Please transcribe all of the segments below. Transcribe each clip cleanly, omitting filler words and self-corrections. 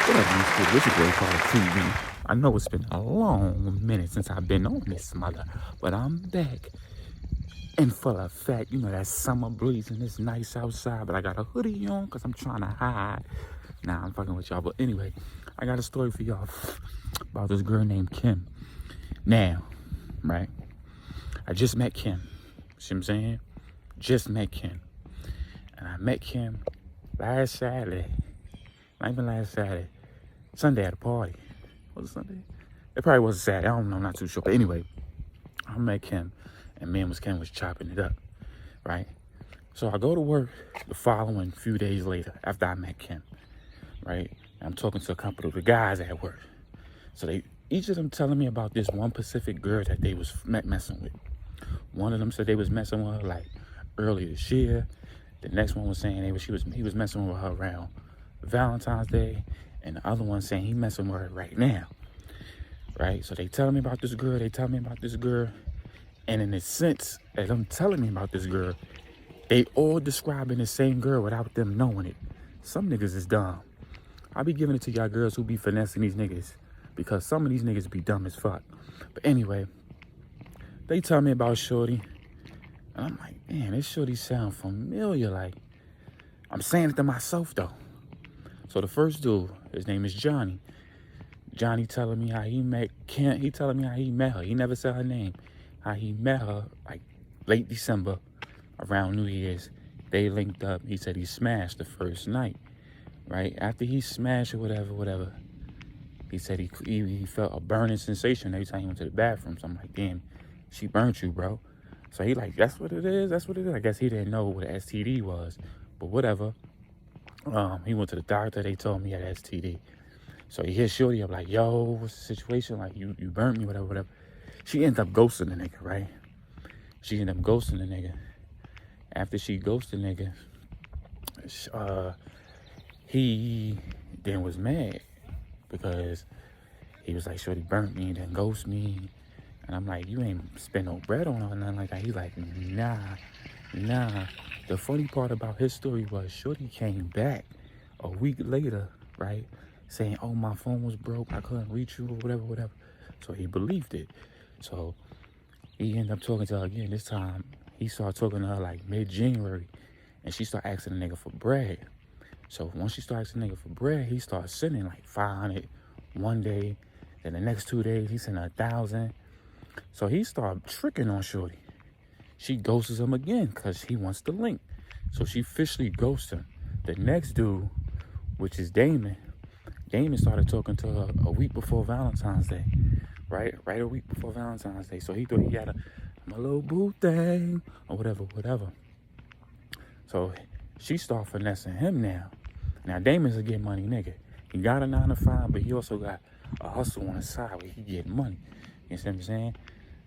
What up, YouTube? This is Great Call TV. I know it's been a long minute since I've been on this mother, but I'm back. And for a fact, that summer breeze and it's nice outside, but I got a hoodie on because I'm trying to hide. Nah, I'm fucking with y'all. But anyway, I got a story for y'all about this girl named Kim. Now, right? I just met Kim. See what I'm saying? Just met Kim. And I met Kim last Saturday. Not even last Saturday. Sunday at a party. Was it Sunday? It probably was a Saturday. I don't know. I'm not too sure. But anyway, I met Kim, and me and Miss Kim was chopping it up, right? So I go to work the following few days later after I met Kim, right? And I'm talking to a couple of the guys at work. So each of them telling me about this one Pacific girl that they was messing with. One of them said they was messing with her like earlier this year. The next one was saying he was messing with her around Valentine's Day, and the other one saying he messing with her right now, right? So they telling me about this girl, and in the sense that I'm telling me about this girl, they all describing the same girl without them knowing it. Some niggas is dumb. I be giving it to y'all girls who be finessing these niggas, because some of these niggas be dumb as fuck. But anyway, they tell me about Shorty, and I'm like, man, this Shorty sound familiar. Like, I'm saying it to myself though. So the first dude, his name is Johnny. Johnny telling me how he met Kim. He telling me how he met her. He never said her name. How he met her like late December, around New Year's. They linked up. He said he smashed the first night, right? After he smashed or whatever. He said he felt a burning sensation every time he went to the bathroom. So I'm like, damn, she burnt you, bro. So he like, that's what it is. I guess he didn't know what an STD was, but whatever. He went to the doctor. They told me he had STD. So he hit Shorty up like, yo, what's the situation? Like, you burnt me, whatever. She ended up ghosting the nigga, right? After she ghosted the nigga, he then was mad because he was like, Shorty burnt me and then ghosted me. And I'm like, you ain't spend no bread on her or nothing like that. He's like, nah. The funny part about his story was Shorty came back a week later, right? Saying, oh, my phone was broke. I couldn't reach you or whatever. So he believed it. So he ended up talking to her again. This time, he started talking to her like mid-January. And she started asking the nigga for bread. So once she started asking the nigga for bread, he started sending like 500 one day. Then the next 2 days, he sent her 1,000. So he started tricking on Shorty. She ghosts him again because he wants the link. So she officially ghosts him. The next dude, which is Damon started talking to her a week before Valentine's Day. Right a week before Valentine's Day. So he thought he had my little boo thing or whatever. So she started finessing him now. Now Damon's a get money nigga. He got a 9 to 5, but he also got a hustle on the side where he get money. You see what I'm saying?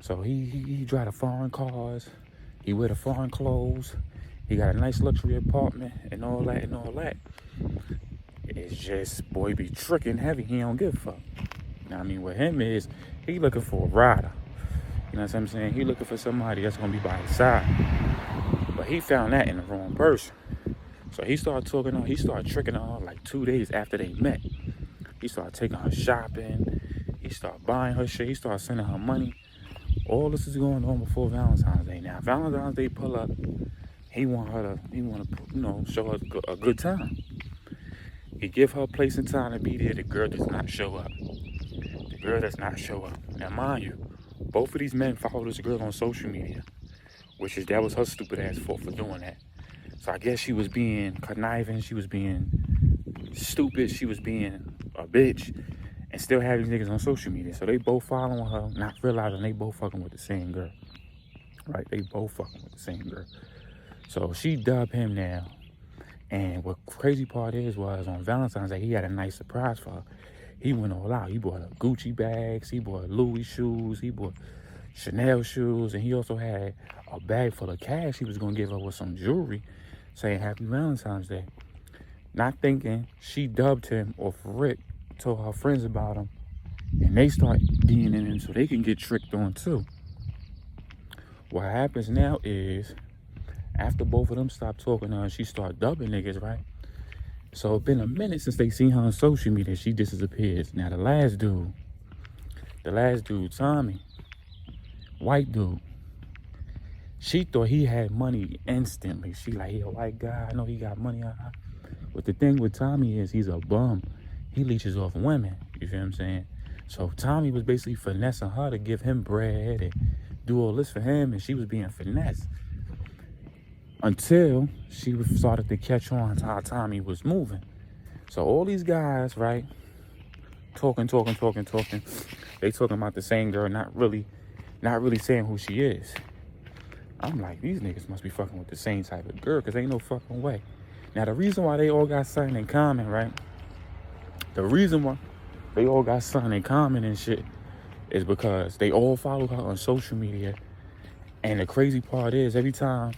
So he drive the foreign cars, he wear the foreign clothes, he got a nice luxury apartment and all that. It's just, boy be tricking heavy, he don't give a fuck. Now I mean, with him is, he looking for a rider. You know what I'm saying? He looking for somebody that's gonna be by his side. But he found that in the wrong person. So he started tricking on her like 2 days after they met. He started taking her shopping, he started buying her shit, he started sending her money. All this is going on before Valentine's Day. Now, Valentine's Day pull up, he want to, show her a good time. He give her a place and time to be there. The girl does not show up. Now, mind you, both of these men follow this girl on social media, that was her stupid ass fault for doing that. So I guess she was being conniving, she was being stupid, she was being a bitch, and still have these niggas on social media. So they both following her, not realizing they both fucking with the same girl. Right? They both fucking with the same girl. So she dubbed him now. And what crazy part was on Valentine's Day, he had a nice surprise for her. He went all out. He bought her Gucci bags, he bought Louis shoes, he bought Chanel shoes, and he also had a bag full of cash he was gonna give her with some jewelry, saying Happy Valentine's Day. Not thinking, she dubbed him off rip, told her friends about him, and they start DMing him so they can get tricked on too. What happens now is, after both of them stop talking to her, she start dubbing niggas, right? So it's been a minute since they seen her on social media. She disappears. Now the last dude, Tommy, white dude, she thought he had money instantly. She like, he a white guy, I know he got money. But the thing with Tommy is he's a bum. He leeches off women, you feel what I'm saying? So Tommy was basically finessing her to give him bread and do all this for him, and she was being finessed. Until she started to catch on to how Tommy was moving. So all these guys, right, talking. They talking about the same girl, not really saying who she is. I'm like, these niggas must be fucking with the same type of girl, because ain't no fucking way. Now, the reason why they all got something in common, right? The reason why they all got something in common and shit is because they all follow her on social media. And the crazy part is, every time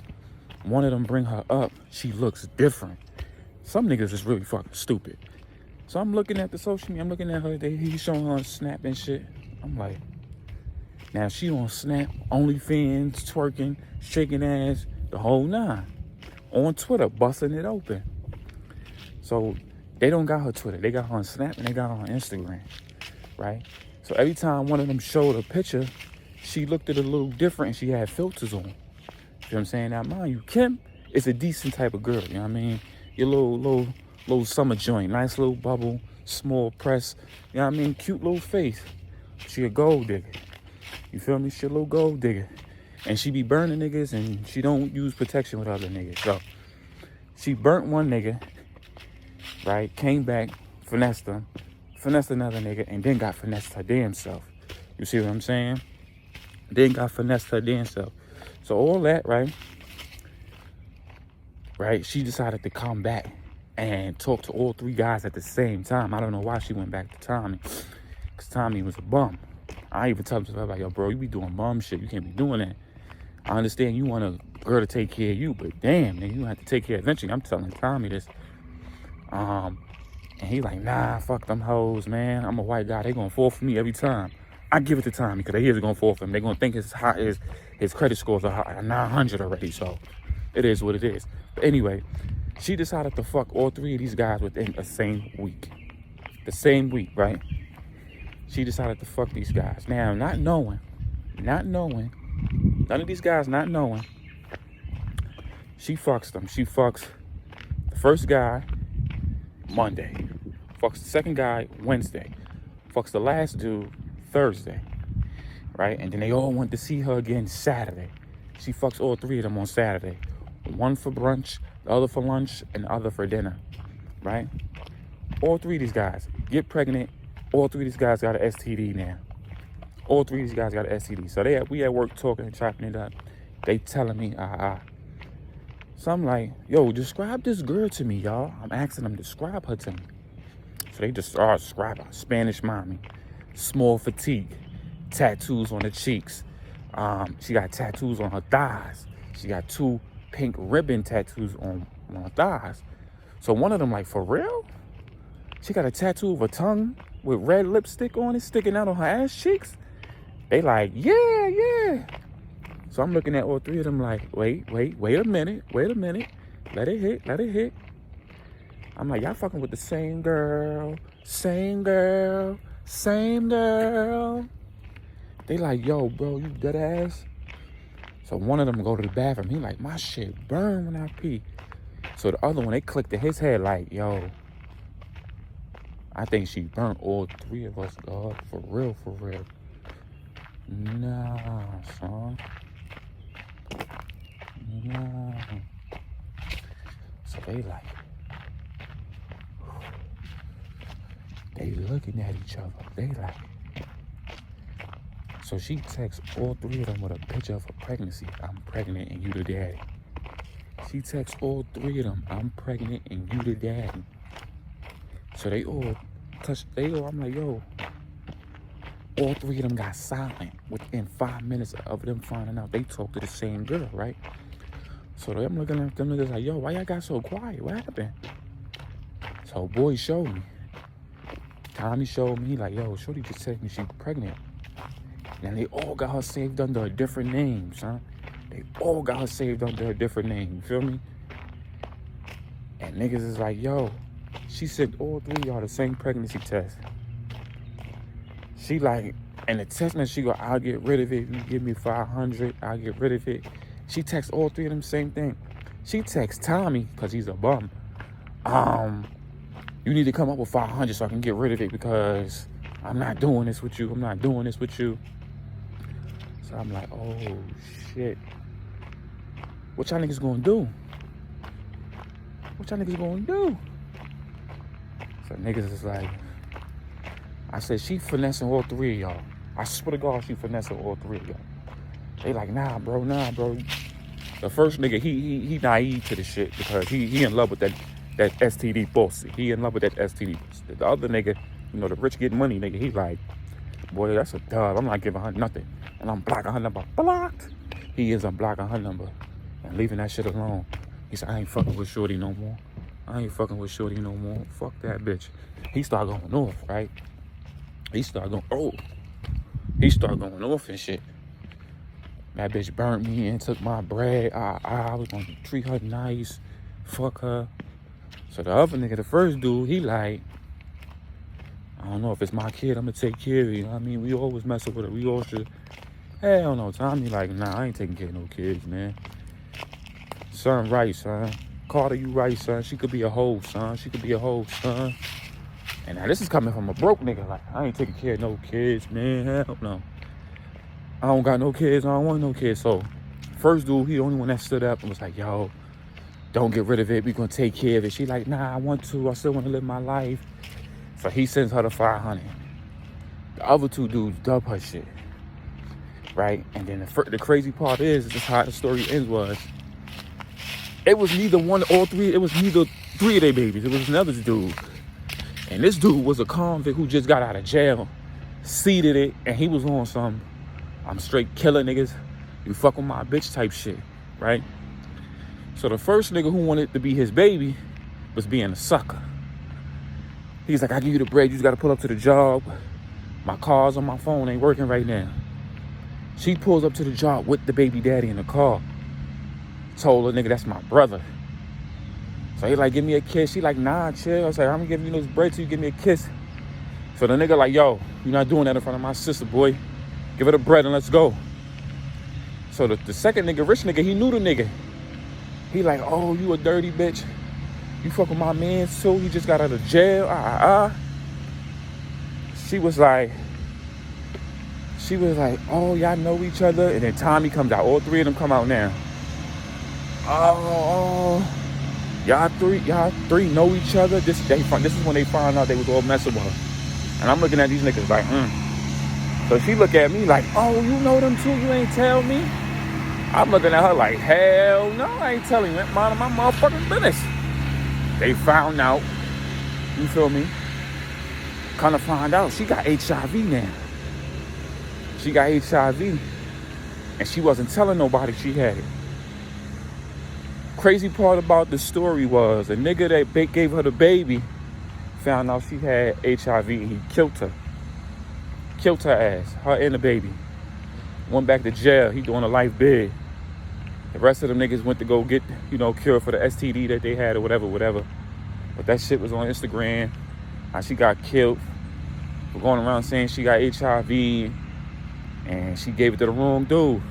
one of them bring her up, she looks different. Some niggas is really fucking stupid. So I'm looking at the social media, I'm looking at her, he's showing her on Snap and shit. I'm like, now she on Snap, OnlyFans, twerking, shaking ass, the whole nine. On Twitter, busting it open. So they don't got her Twitter. They got her on Snap and they got her on Instagram, right? So every time one of them showed a picture, she looked at it a little different and she had filters on. You know what I'm saying? Now, mind you, Kim is a decent type of girl, you know what I mean? Your little summer joint, nice little bubble, small press, you know what I mean? Cute little face. She a gold digger. You feel me? She a little gold digger. And she be burning niggas and she don't use protection with other niggas. So she burnt one nigga, right? Came back, finessed another nigga, and then got finessed her damn self. You see what I'm saying? Then got finessed her damn self. So all that, right? Right? She decided to come back and talk to all three guys at the same time. I don't know why she went back to Tommy. Because Tommy was a bum. I even told her, like, yo, bro, you be doing bum shit. You can't be doing that. I understand you want a girl to take care of you, but damn, nigga, you have to take care eventually. I'm telling Tommy this. And he like, nah, fuck them hoes, man. I'm a white guy. They gonna fall for me every time. I give it to Tommy because they is gonna fall for him. They gonna think his credit scores are 900 already. So it is what it is. But anyway, she decided to fuck all three of these guys within the same week. The same week, right? She decided to fuck these guys. Now, not knowing, none of these guys not knowing, she fucks them. She fucks the first guy Monday, fucks the second guy Wednesday, fucks the last dude Thursday, right? And then they all went to see her again Saturday. She fucks all three of them on Saturday. One for brunch, the other for lunch, and the other for dinner, right? All three of these guys get pregnant. All three of these guys got an STD now. All three of these guys got an STD. So we at work talking and chopping it up. They telling me, So I'm like, yo, describe this girl to me, y'all. I'm asking them to describe her to me. So they just start describing her. Spanish mommy, small fatigue, tattoos on the cheeks. She got tattoos on her thighs. She got 2 pink ribbon tattoos on her thighs. So one of them like, for real? She got a tattoo of a tongue with red lipstick on it sticking out on her ass cheeks? They like, yeah. So I'm looking at all three of them like, wait a minute. Let it hit. I'm like, y'all fucking with the same girl. They like, yo, bro, you dead ass? So one of them go to the bathroom. He like, my shit burn when I pee. So the other one, they clicked in his head like, yo, I think she burnt all three of us, dog. For real. Nah, son. Nah. So they like, they looking at each other. They like, so she texts all three of them with a picture of her pregnancy. I'm pregnant and you the daddy. She texts all three of them, I'm pregnant and you the daddy. So they all I'm like, yo, all three of them got silent within 5 minutes of them finding out they talked to the same girl, right? So I'm looking at them niggas like, yo, why y'all got so quiet? What happened? So boy showed me. Tommy showed me, he like, yo, shorty just texted me she's pregnant. And they all got her saved under a different name, son. They all got her saved under a different name, you feel me? And niggas is like, yo, She said all three of y'all the same pregnancy test. She like, and the text message, she go, I'll get rid of it. You give me 500, I'll get rid of it. She texts all three of them same thing. She texts Tommy, because he's a bum. You need to come up with 500 so I can get rid of it because I'm not doing this with you. I'm not doing this with you. So I'm like, oh shit. What y'all niggas gonna do? What y'all niggas gonna do? So niggas is like, I said, she finessing all three of y'all. I swear to God, she finessing all three of y'all. They like, nah, bro. The first nigga, he naive to the shit because he in love with that STD pussy. He in love with that STD pussy. The other nigga, you know, the rich getting money nigga, he like, boy, that's a dub. I'm not giving her nothing. And I'm blocking her number. Blocked. He is unblocking her number and leaving that shit alone. He said, I ain't fucking with Shorty no more. Fuck that bitch. He started going off, right? He started going off and shit. That bitch burnt me and took my bread. I was gonna treat her nice. Fuck her. So the other nigga, the first dude, he like, I don't know if it's my kid, I'm gonna take care of you. You know what I mean? We always messing with her. We all should. Hell no. Tommy like, nah, I ain't taking care of no kids, man. Son right, son. Carter, you right, son. She could be a hoe, son. And now this is coming from a broke nigga. Like, I ain't taking care of no kids, man. Hell no. I don't got no kids. I don't want no kids. So, first dude, he the only one that stood up and was like, yo, don't get rid of it. We gonna take care of it. She like, nah, I want to. I still want to live my life. So he sends her the 500. The other two dudes dub her shit, right? And then the crazy part is just how the story ends was, it was neither one, all three. It was neither three of their babies. It was another dude. And this dude was a convict who just got out of jail, seeded it, and he was on some, I'm straight killing niggas, you fuck with my bitch type shit, right? So the first nigga who wanted to be his baby was being a sucker. He's like, I give you the bread, you just gotta pull up to the job. My car's on my phone, ain't working right now. She pulls up to the job with the baby daddy in the car. Told her, nigga, that's my brother. So he like, give me a kiss. She like, nah, chill. I was like, I'm gonna give you this bread till you give me a kiss. So the nigga like, yo, you're not doing that in front of my sister, boy. Give her the bread and let's go. So the second nigga, rich nigga, he knew the nigga. He like, oh, you a dirty bitch. You fuck with my man too. He just got out of jail. She was like, oh, y'all know each other. And then Tommy comes out. All three of them come out now. Oh. Y'all three know each other. This is when they found out they was all messing with her. And I'm looking at these niggas like, So she look at me like, oh, you know them too? You ain't tell me? I'm looking at her like, hell no, I ain't telling you. Mind my motherfucking business. They found out, you feel me? Kind of find out she got HIV now. She got HIV. And she wasn't telling nobody she had it. Crazy part about the story was a nigga that gave her the baby found out she had HIV and he killed her. Killed her ass, her and the baby. Went back to jail. He doing a life bid. The rest of them niggas went to go get, cured for the STD that they had or whatever. But that shit was on Instagram. How she got killed for going around saying she got HIV and she gave it to the wrong dude.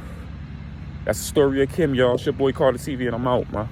That's the story of Kim, y'all. It's your boy Carter TV and I'm out, man.